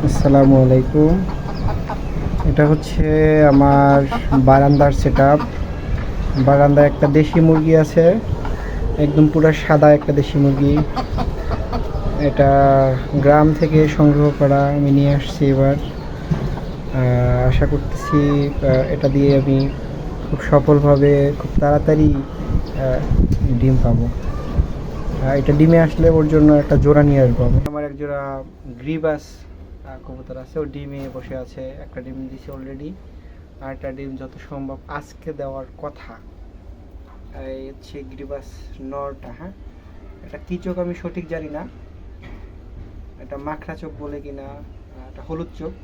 আসসালামু আলাইকুম। এটা হচ্ছে আমার বারান্দার সেটআপ। বারান্দায় একটা দেশি মুরগি আছে, একদম পুরো সাদা একটা দেশি মুরগি। এটা গ্রাম থেকে সংগ্রহ করা, আমি নিয়ে আসছি এবার। আশা করতেছি এটা দিয়ে আমি খুব সফলভাবে খুব তাড়াতাড়ি ডিম পাবো। এটা ডিমে আসলে ওর জন্য একটা জোড়া নিয়ে আসবো আমি। আমার এক জোড়া গ্রিবাস কবুতর আছে, ও ডিমে বসে আছে। একটা ডিম দিছে অলরেডি, আর একটা ডিম যত সম্ভব আজকে দেওয়ার কথা। এই হচ্ছে গ্রিবাস নরটা। হ্যাঁ, এটা কী চোখ আমি সঠিক জানি না, এটা মাখরা চোখ বলে কিনা, এটা হলুদ চোখ।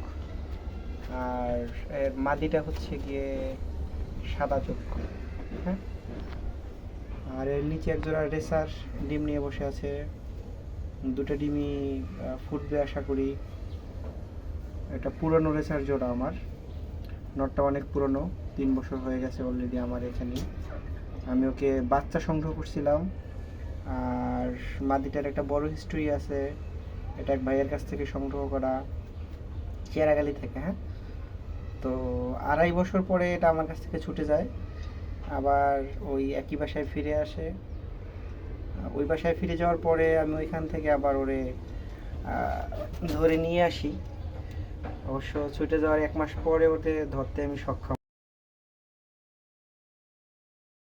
আর এর মাদিটা হচ্ছে গিয়ে সাদা চোখ। হ্যাঁ, আর এর নিচে এক জোড়া রেসার ডিম নিয়ে বসে আছে। দুটো ডিমই ফুটবে আশা করি। এটা পুরনো রেসার জোড়া আমার। নটটা অনেক পুরনো, 3 বছর হয়ে গেছে অলরেডি আমার এখানে। আমি ওকে বাচ্চা সংগ্রহ করছিলাম। আর মাদিটার একটা বড় হিস্ট্রি আছে, এটা এক ভাইয়ের কাছ থেকে সংগ্রহ করা, চেরাগালি থেকে। হ্যাঁ, তো 2.5 বছর পরে এটা আমার কাছ থেকে ছুটে যায়, আবার ওই একই বাসায় ফিরে আসে। ওই বাসায় ফিরে যাওয়ার পরে আমি ওইখান থেকে আবার ওরে ধরে নিয়ে আসি। অবশ্য ছুটে যাওয়ার 1 মাস পরে ওকে ধরতে আমি সক্ষম।